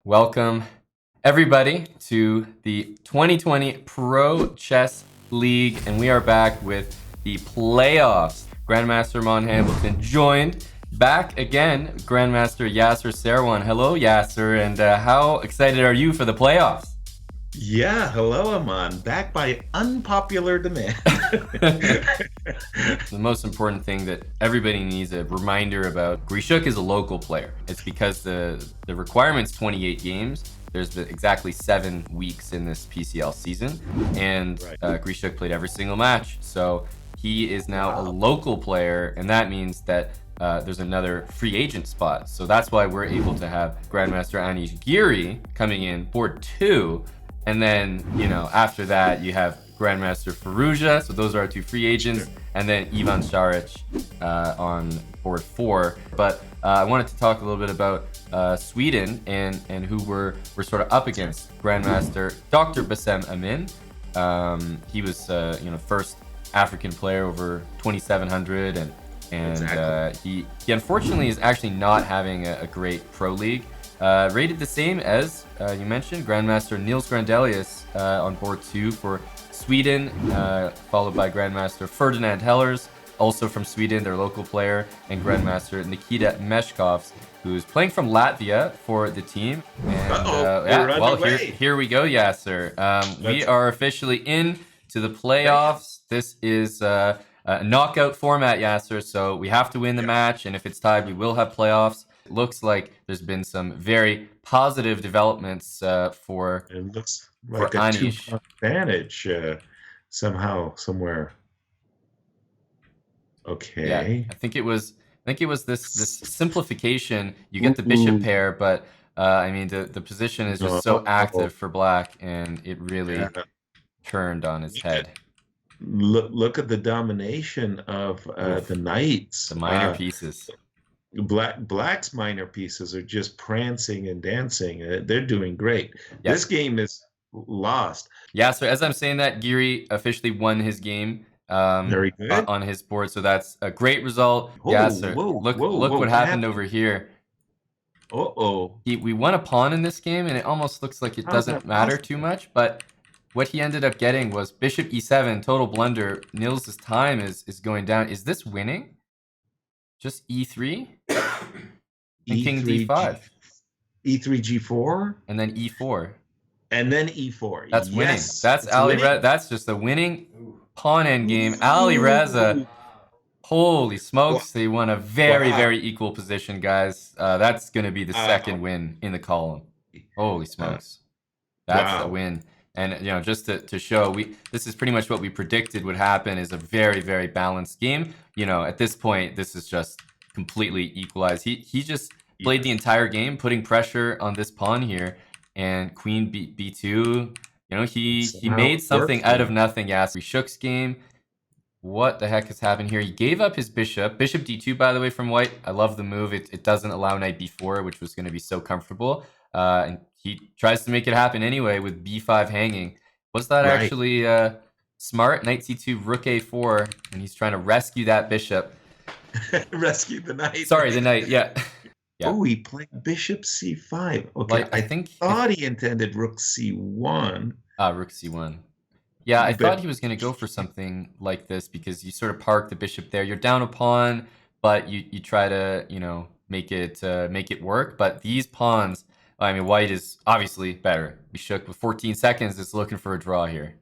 Welcome, everybody, to the 2020 Pro Chess League, and we are back with the playoffs. Grandmaster Mon Hamilton joined back again, Grandmaster Yasser Serwan. Hello, Yasser, and how excited are you for the playoffs? Yeah, hello, Aman. Back by unpopular demand. The most important thing that everybody needs a reminder about, Grishuk is a local player. It's because the requirement's 28 games. There's been exactly 7 weeks in this PCL season, and Right. Grishuk played every single match. So he is now a Wow. local player, and that means that there's another free agent spot. So that's why we're able to have Grandmaster Anish Giri coming in board 2. And then, after that, you have Grandmaster Firouzja. So those are our 2 free agents. Sure. And then Ivan Šarić on board 4. But I wanted to talk a little bit about Sweden and who we're sort of up against. Grandmaster Dr. Bassem Amin. He was, first African player over 2,700. And Exactly. he unfortunately is actually not having a great pro league. Rated the same as you mentioned, Grandmaster Niels Grandelius on board 2 for Sweden, followed by Grandmaster Ferdinand Hellers, also from Sweden, their local player, and Grandmaster Nikita Meshkovs, who's playing from Latvia for the team. And We're underway. here we go, Yasser. We Let's are officially in to the okay. playoffs. This is a knockout format, Yasser, so we have to win the Yeah. match, and if it's tied, we will have playoffs. It looks like there's been some very positive developments It looks for like a Anish. two-point advantage somehow, somewhere. Yeah, Okay. I think it was this simplification. You get the bishop Ooh. pair, but I mean the position is just so No. active for black, and it really Yeah. turned on his Look at head. look at the domination of the Oof, knights. the minor pieces. Black's minor pieces are just prancing and dancing. They're doing great. Yeah, This game is lost. yeah. So as I'm saying that, Giri officially won his game Very good. on his board. So that's a great result. Yeah, Whoa, sir. whoa, whoa, Look whoa. what What happened over happened? here. Uh-oh. We won a pawn in this game, and it almost looks like it How's doesn't that matter too possible? much. But what he ended up getting was bishop e7, total blunder. Niels' time is going down. Is this winning? Just e3 and king E3 G d5, E3 G4 and then e4. and then E4. That's winning. Yes, That's it's Ali Reza. winning. That's just a winning pawn endgame. Ali Reza. Ooh. Holy Wow. smokes, they won a very, Wow. very equal position, guys. That's going to be the second Wow. win in the column. Holy Uh, smokes. That's a wow. win. And just to show, this is pretty much what we predicted would happen, is a very, very balanced game. At this point, this is just completely equalized. He just played the Yes. entire game, putting pressure on this pawn here, and queen b2. He Somehow made it worked something for out of him. nothing. Yeah, Shook's game. What the heck has happened here? He gave up his bishop. Bishop d2, by the way, from white. I love the move. It doesn't allow knight b4, which was going to be so comfortable. And he tries to make it happen anyway with b5 hanging. Was that Right. actually smart? Knight c2, rook a4, and he's trying to rescue that bishop. Rescue the knight. Sorry, the knight. Yeah, yeah. Oh, he played bishop c5. Okay, Like I I think if thought he intended rook c1, rook c1. Yeah, I thought but he was going to go for something like this because you sort of park the bishop there. You're down a pawn, but you try to, make it work. But these pawns, I mean, white is obviously better. We shook with 14 seconds. It's looking for a draw here.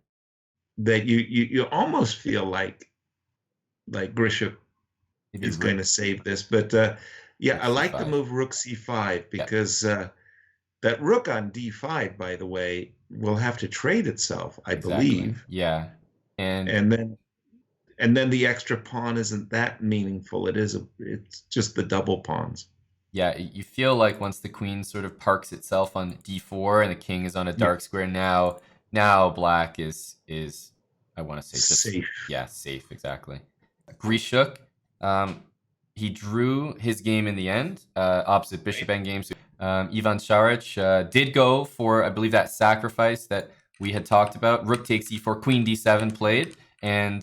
that you almost feel like Grisham Maybe is going rook to save this. But yeah, rook I like the c5. move rook c5 Yeah, because that rook on d5, by the way, will have to trade itself, I exactly. believe. Yeah, and And then the extra pawn isn't that meaningful. It's just the double pawns. yeah, you feel like once the queen sort of parks itself on d4 and the king is on a Yeah, dark square now black is I want to say just, safe. yeah, safe, exactly. Grishuk, um, he drew his game in the end, opposite bishop Right. endgame. So, Ivan Šarić did go for, I believe, that sacrifice that we had talked about. Rook takes e4, queen d7 played, and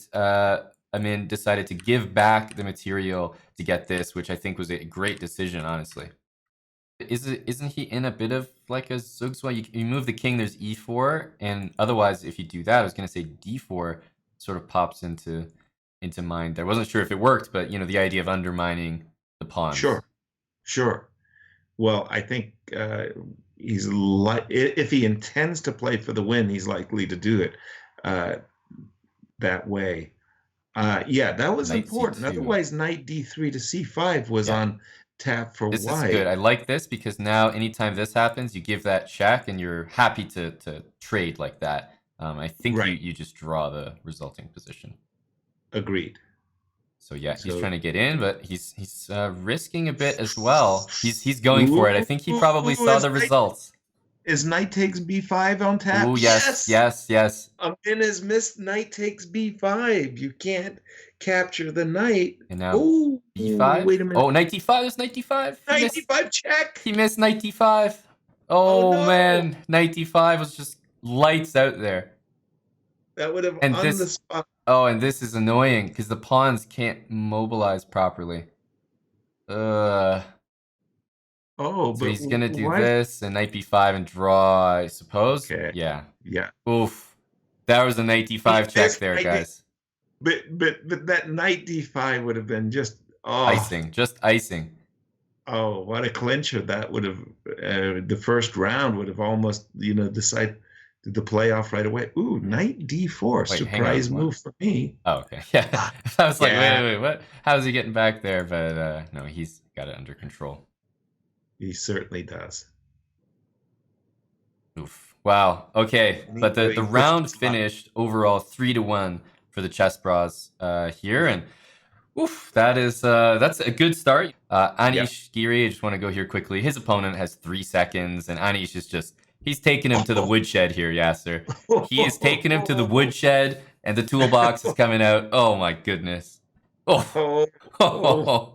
Amin decided to give back the material to get this, which I think was a great decision, honestly. Isn't he in a bit of like a Zugzwang? You move the king, there's e4, and otherwise, if you do that, I was gonna say d4 sort of pops into mind. I wasn't sure if it worked, but the idea of undermining the pawns. Sure, sure. Well, I think he's like if he intends to play for the win, he's likely to do it uh, that way. Yeah, that was Knight important. c2. Otherwise, knight d3 to c5 was Yeah, on tap for this is good. white. I like this because now anytime this happens, you give that check, and you're happy to trade like that. I think Right. you just draw the resulting position. Agreed. So yeah, he's So, trying to get in, but he's risking a bit as well. He's going for it. I ooh, think he probably saw the results. knight takes b5 on tap. Ooh, yes, Yes, yes, yes. a min is missed. Knight takes b5. You can't capture the knight. And now Oh, b5. wait a minute. Oh, knight d5. There's knight d5. He Knight missed. d5 check. He missed knight d5. Oh Oh no, man, knight d5 was just lights out there. that would have And on the this. spot. Oh, and this is annoying because the pawns can't mobilize properly. Ugh. Oh, So but he's gonna do why? this and knight b5 and draw, I suppose. Okay, Yeah. yeah. Oof. That was a knight d5 check This there, knight D, guys. but that knight d5 would have been just Icing. Just icing. what a clincher that would have. The first round would have almost decided the playoff right away. Ooh, knight d4, Wait, hang on. surprise move for me. Oh, okay. Yeah. I was like, Yeah, wait, what? How's he getting back there? But no, he's got it under control. he certainly does. Oof. Wow. Okay. But the He round pushes up. finished overall 3-1 for the Chessbrahs here, and oof, that's a good start. Yeah. Anish Giri, I just want to go here quickly. His opponent has 3 seconds, and Anish is just he's taking him to the woodshed here, Yasser. He is taking him to the woodshed, and the toolbox is coming out. Oh my goodness. Oh. Oh,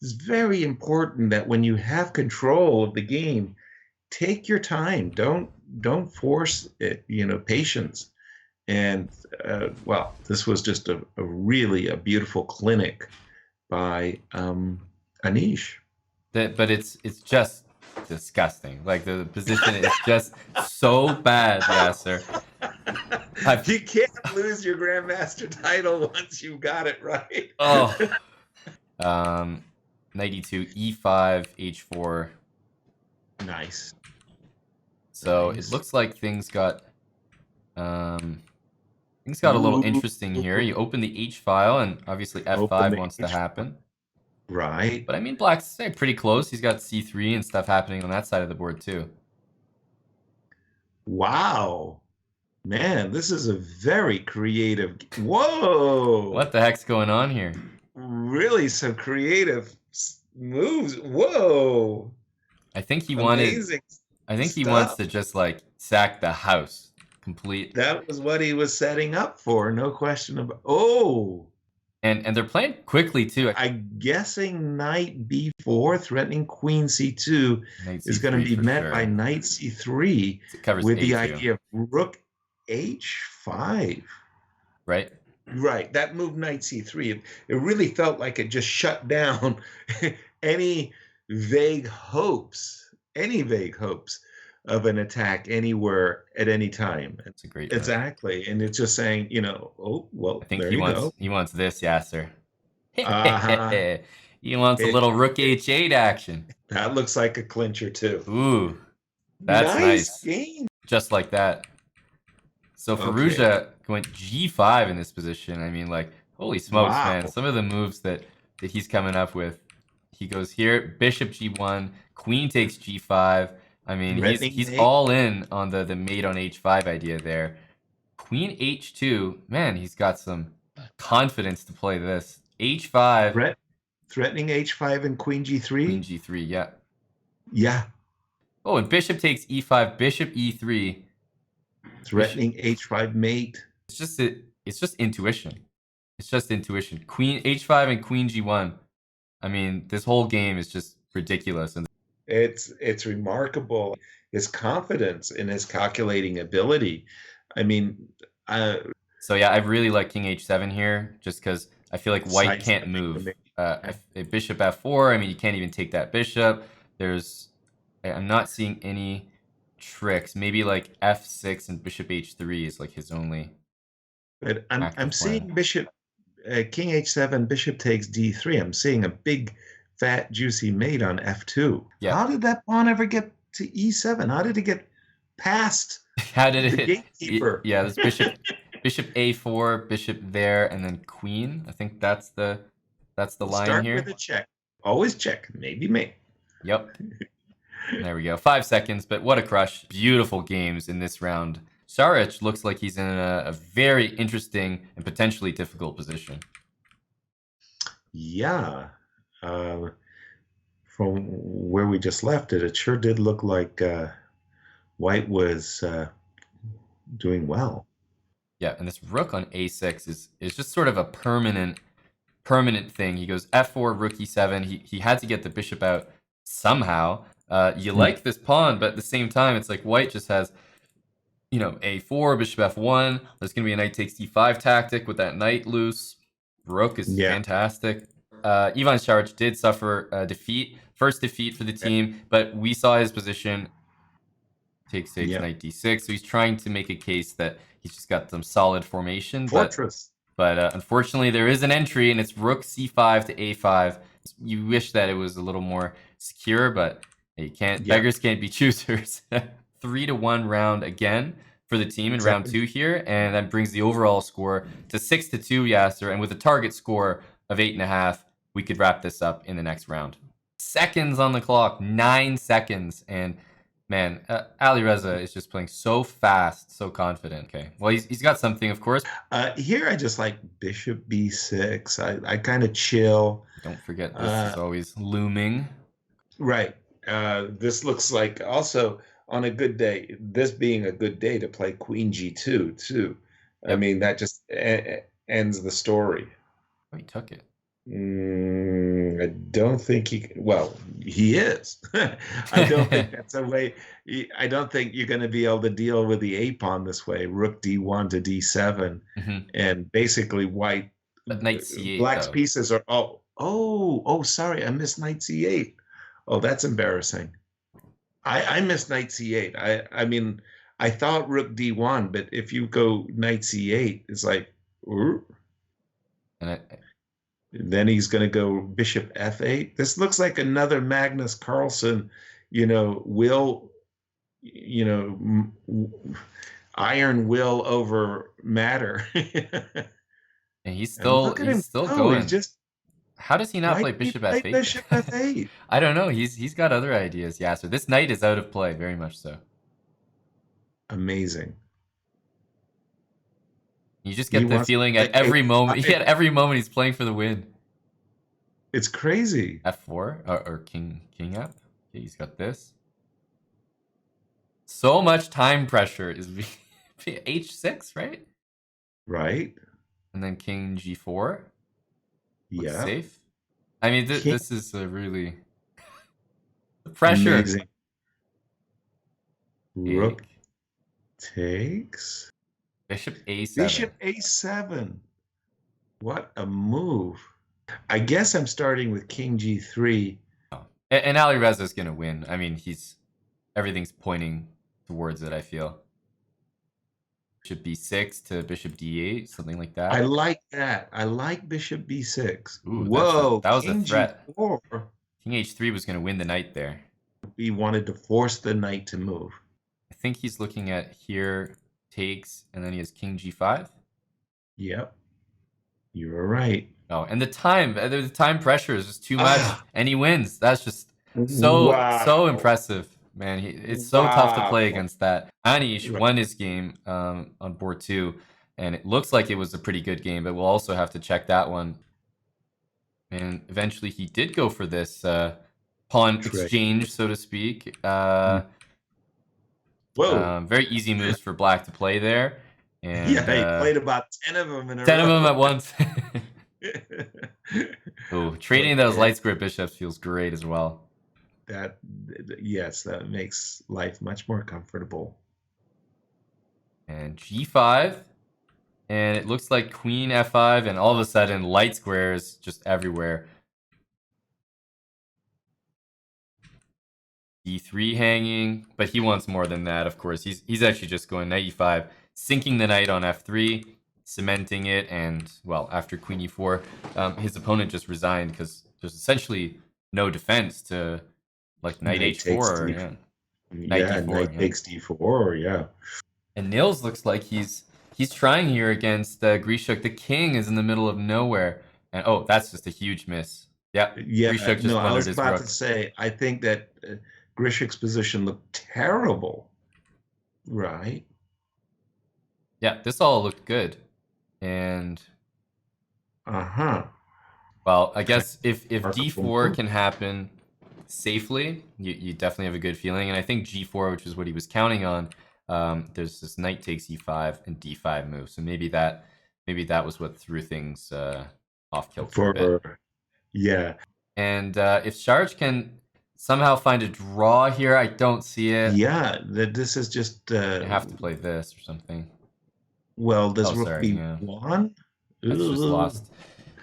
it's very important that when you have control of the game, take your time. Don't force it. Patience. And well, this was just a really a beautiful clinic by Anish. But it's just disgusting. Like the position is just so bad, Yasser. You can't lose your grandmaster title once you've got it right. Oh. 92 e5 h4. Nice. So Nice. it looks like things got a little interesting here. You open the h file, and obviously f5 wants to happen. Right. But I mean, black's pretty close. He's got c3 and stuff happening on that side of the board too. Wow. Man, this is a very creative. Whoa. What the heck's going on here? Really some creative moves. Whoa. I think he Amazing wants stuff. to just like sack the house complete. That was what he was setting up for, no question about. Oh. And they're playing quickly too. I'm guessing knight b4 threatening queen c2 is going to be met by knight c3 with the idea of rook h5. Right? Right. That move knight c3, it really felt like it just shut down any vague hopes of an attack anywhere at any time. It's a great exactly. And it's just saying, oh, well, I think there he wants this, Yasser. Uh-huh. He wants a little rook h8 action. That looks like a clincher too. Ooh. That's nice. Game. Just like that. So Firouzja went g5 in this position. I mean, like, holy smokes, man. Some of the moves that he's coming up with. He goes here, bishop g1, queen takes g5. I mean, he's all in on the mate on h5 idea there. Queen h2, man, he's got some confidence to play this. h5. Threatening h5 and queen g3? Queen g3, yeah. Yeah. Oh, and bishop takes e5, bishop e3. Threatening h5 mate. It's just intuition. It's just intuition. Queen h5 and queen g1. I mean, this whole game is just ridiculous. And it's remarkable. His confidence in his calculating ability. I mean, so yeah, I really like king h7 here, just because I feel like white can't move. a bishop f4. I mean, you can't even take that bishop. I'm not seeing any tricks. Maybe like f6 and bishop h3 is like his only But I'm active plan. seeing king h7, bishop takes d3. I'm seeing a big, fat, juicy mate on f2. Yeah. How did that pawn ever get to e7? How did it get past How did the it? gatekeeper? Yeah, this bishop a4, bishop there, and then queen. I think that's the line Start here. with a check. Always check. Maybe mate. Yep. There we go. 5 seconds, but what a crush. Beautiful games in this round. Saric looks like he's in a very interesting and potentially difficult position. Yeah. From where we just left it, it sure did look like White was doing well. Yeah, and this rook on a6 is just sort of a permanent thing. He goes f4, rook e7. He had to get the bishop out somehow. You like this pawn, but at the same time, it's like White just has, a4, bishop f1. There's going to be a knight takes d5 tactic with that knight loose. Rook is fantastic. Ivan Saric did suffer a defeat, first defeat for the team, but we saw his position. Takes knight d6. So he's trying to make a case that he's just got some solid formation. Fortress. But unfortunately, there is an entry, and it's rook c5 to a5. You wish that it was a little more secure, but you can't. Beggars can't be choosers. 3-1 round again for the team in round 2 here, and that brings the overall score to 6-2, Yasser. And with a target score of 8.5, we could wrap this up in the next round. Seconds on the clock, 9 seconds, and man, Ali Reza is just playing so fast, so confident. Okay, well, he's got something, of course. Here I just like bishop b6. I kind of chill. Don't forget, this is always looming. Right. This looks like also on a good day, this being a good day to play queen g2 too. Yep. I mean, that just ends the story. Oh, he took it. I don't think he is. I don't think that's a way. I don't think you're going to be able to deal with the a pawn this way. Rook d1 to d7, and basically White. But knight c8. Black's though. pieces are sorry, I missed knight c8. Oh, that's embarrassing. I missed knight c8. I mean, I thought rook d1, but if you go knight c8, it's like, and then he's going to go bishop f8. This looks like another Magnus Carlsen, iron will over matter. And he's still going. Just, how does he not play bishop f8? Bishop f8. I don't know. He's got other ideas. Yeah, so this knight is out of play, very much so. Amazing. You just get the feeling at every moment. At every moment, he's playing for the win. It's crazy. F4 or king up. Okay, he's got this. So much time pressure is h6, right? Right. And then king g4. Yeah. Safe. I mean, this is a really the pressure. Amazing. Rook takes. Bishop a7. Bishop a7. What a move. I guess I'm starting with king g3. Oh. And Ali Reza is going to win. I mean, everything's pointing towards it, I feel. Bishop b6 to bishop d8, something like that. I like that. I like bishop b6. Ooh, whoa, that was a threat. G4. King h3 was going to win the knight there. He wanted to force the knight to move. I think he's looking at here, takes, and then he has king g5. Yep. You were right. Oh, and the time pressure is just too much, and he wins. That's just so impressive, man. It's so tough to play against that. Anish won his game on board 2, and it looks like it was a pretty good game, but we'll also have to check that one. And eventually he did go for this pawn exchange, so to speak. Whoa. Very easy moves for Black to play there. And, yeah, he played about 10 of them in a row. 10 of them at once. Oh, trading those light square bishops feels great as well. Yes, that makes life much more comfortable. And g5, and it looks like queen f5, and all of a sudden light squares just everywhere. D3 hanging, but he wants more than that, of course. He's actually just going knight e5, sinking the knight on f3, cementing it, and, well, after queen e4, his opponent just resigned because there's essentially no defense to, like, knight Knight takes h4, D. yeah. Knight Yeah, d4, knight yeah. takes D4. Yeah. And Nils looks like he's trying here against Grishuk. The king is in the middle of nowhere. And, oh, that's just a huge miss. Yeah, Yeah. Grishuk No, just I blundered was his about to rook. say, I think that Grishik's position looked terrible. Right. Yeah, this all looked good. And, Uh-huh. well, I Kind guess if of remarkable d4 move. can happen safely, you definitely have a good feeling. And I think g4, which is what he was counting on, there's this knight takes e5 and d5 move. So maybe that was what threw things off kilter a bit. Yeah. And if Sharge can somehow find a draw here, I don't see it. Yeah, that this is just I have to play this or something. well, Oh, does rook sorry, yeah. b1? That's just Ooh. lost.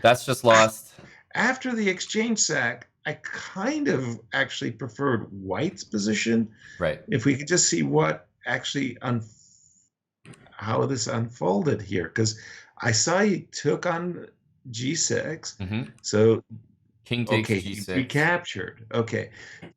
That's just lost. After the exchange sack, I kind of actually preferred White's position. Right. If we could just see what actually how this unfolded here, because I saw he took on g6. Mm-hmm. So King takes okay, he g6. recaptured. Okay.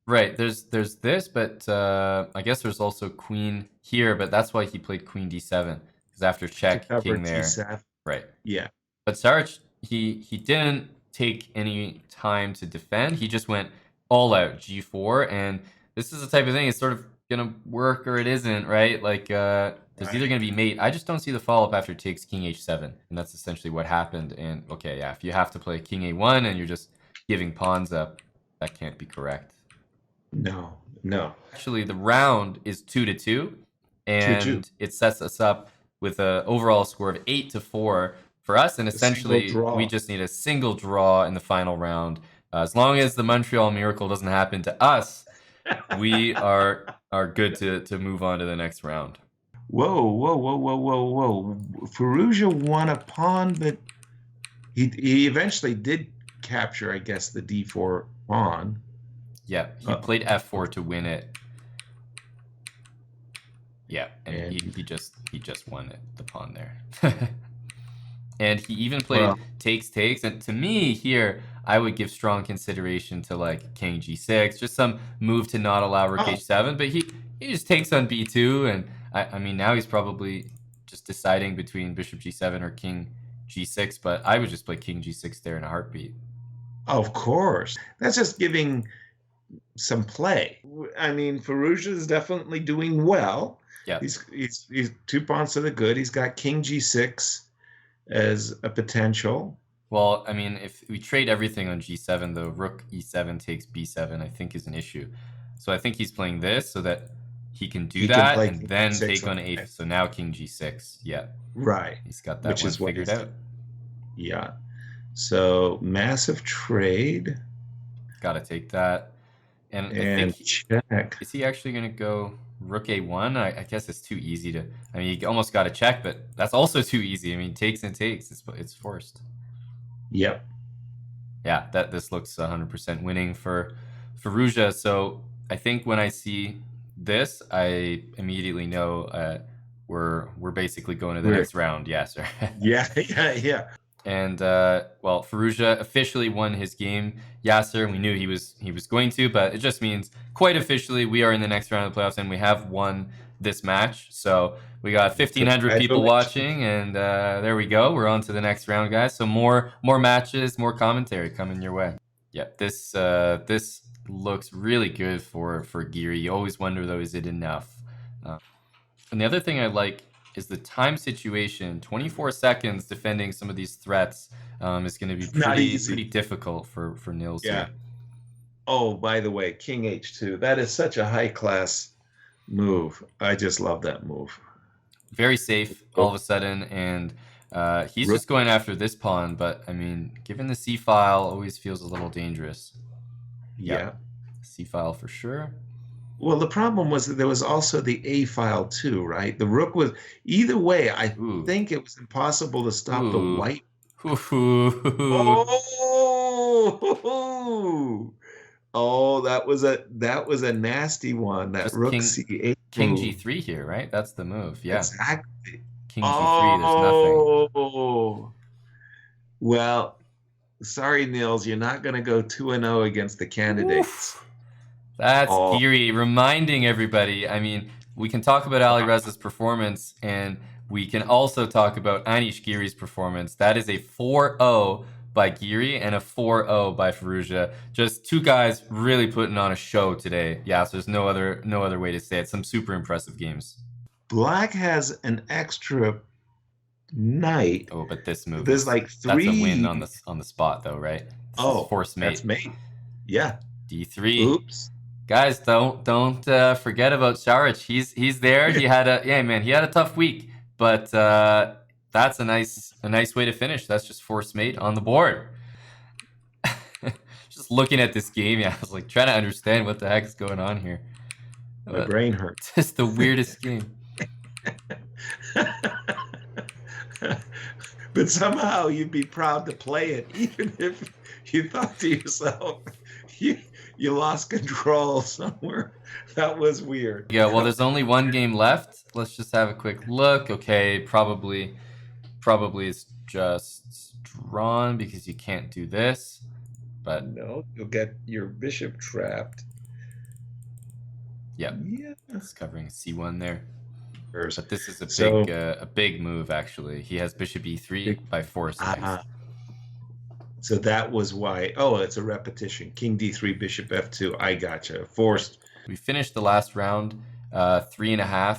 Right. There's this, but I guess there's also queen here, but that's why he played queen d7 because after To check, cover king there. g7. Right. Yeah. But Sarge, he didn't take any time to defend. He just went all out g4, and this is the type of thing. It's sort of gonna work or it isn't, right? Like there's either gonna be mate. I just don't see the follow up after takes king h7, and that's essentially what happened. And okay, yeah, if you have to play king a1 and you're just giving pawns up, that can't be correct. No, no. Actually, the round is 2-2, 2-2. and it sets us up with an overall score of 8-4 for us. And A single essentially, we draw. just need a single draw in the final round. As long as the Montreal Miracle doesn't happen to us, we are good to move on to the next round. Whoa, whoa, whoa, whoa, whoa, whoa. Firouzja won a pawn, but he eventually did capture, I guess, the d4 pawn. Yeah, he played f4 to win it. Yeah, and he just won it, the pawn there. And he even played takes, and to me here, I would give strong consideration to like king g6, just some move to not allow rook h7, but he just takes on b2, and I mean, now he's probably just deciding between bishop g7 or king g6, but I would just play king g6 there in a heartbeat. Of course. That's just giving some play. I mean, Firouzja is definitely doing well. Yeah. He's 2 pawns to the good. He's got king g6 as a potential. Well, I mean, if we trade everything on g7, though, rook e7 takes b7, I think is an issue. So I think he's playing this so that he can do that and then take on a. So now king g6. Yeah. Right. He's got that one figured out. Yeah. So massive trade. Got to take that. And I think check. Is he actually going to go rook a1? I guess it's too easy to. I mean, you almost got to check, but that's also too easy. I mean, takes and takes. It's forced. Yep. Yeah, this looks 100% winning for Firouzja. So I think when I see this, I immediately know we're basically going to the next round. Yeah, sir. Yeah. And well, Firouzja officially won his game. Yasser, we knew he was going to, but it just means quite officially we are in the next round of the playoffs and we have won this match. So we got 1,500 people watching, and there we go. We're on to the next round, guys. So more matches, more commentary coming your way. Yeah, this looks really good for Giri. You always wonder though, is it enough? And the other thing I like is the time situation. 24 seconds defending some of these threats is going to be pretty difficult for Nils. Yeah. Here. Oh, by the way, king h2. That is such a high class move. I just love that move. Very safe all of a sudden, and he's just going after this pawn. But I mean, given the c file, always feels a little dangerous. Yeah. C file for sure. Well, the problem was that there was also the A file too, right? The rook was either way. I think it was impossible to stop the white. Oh! Oh, that was a nasty one. That Just rook king c8 king move. g3 here, right? That's the move. Yeah. Exactly. King g3, there's nothing. Oh, well, sorry, Niels, you're not going to go 2-0 against the candidates. Oof. That's Oh, Geary reminding everybody. I mean, we can talk about Ali Reza's performance, and we can also talk about Anish Giri's performance. That is a 4-0 by Giri and a 4-0 by Firouzja. Just two guys really putting on a show today. Yeah, so there's no other way to say it. Some super impressive games. Black has an extra knight. Oh, but this move There's is like that's a win three. on the spot though, right? This is Oh, force that's mate. mate. Yeah. D3. Oops. Guys, don't forget about Saric. He's there. He had a tough week, but that's a nice way to finish. That's just force mate on the board. Just looking at this game, yeah, I was like trying to understand what the heck is going on here. My brain hurts. Just the weirdest game. But somehow you'd be proud to play it, even if you thought to yourself, you lost control somewhere. That was weird. Yeah, well, there's only one game left. Let's just have a quick look. Okay, probably it's just drawn because you can't do this. But No, you'll get your bishop trapped. yeah, Yeah. it's covering C1 there. First. But this is So- a big move actually. He has bishop E3 by force next. So that was why. Oh, it's a repetition. King D3, bishop F2. I gotcha. Forced. We finished the last round 3.5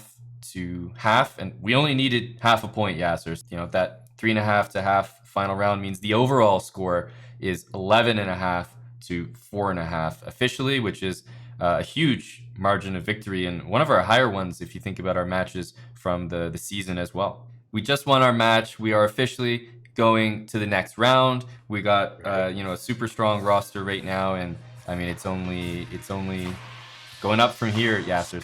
to half, and we only needed half a point, Yasser. You know, that 3.5 to half final round means the overall score is 11.5 to 4.5 officially, which is a huge margin of victory and one of our higher ones if you think about our matches from the season as well. We just won our match. We are officially going to the next round. We got a super strong roster right now, and I mean it's only going up from here, Yasser.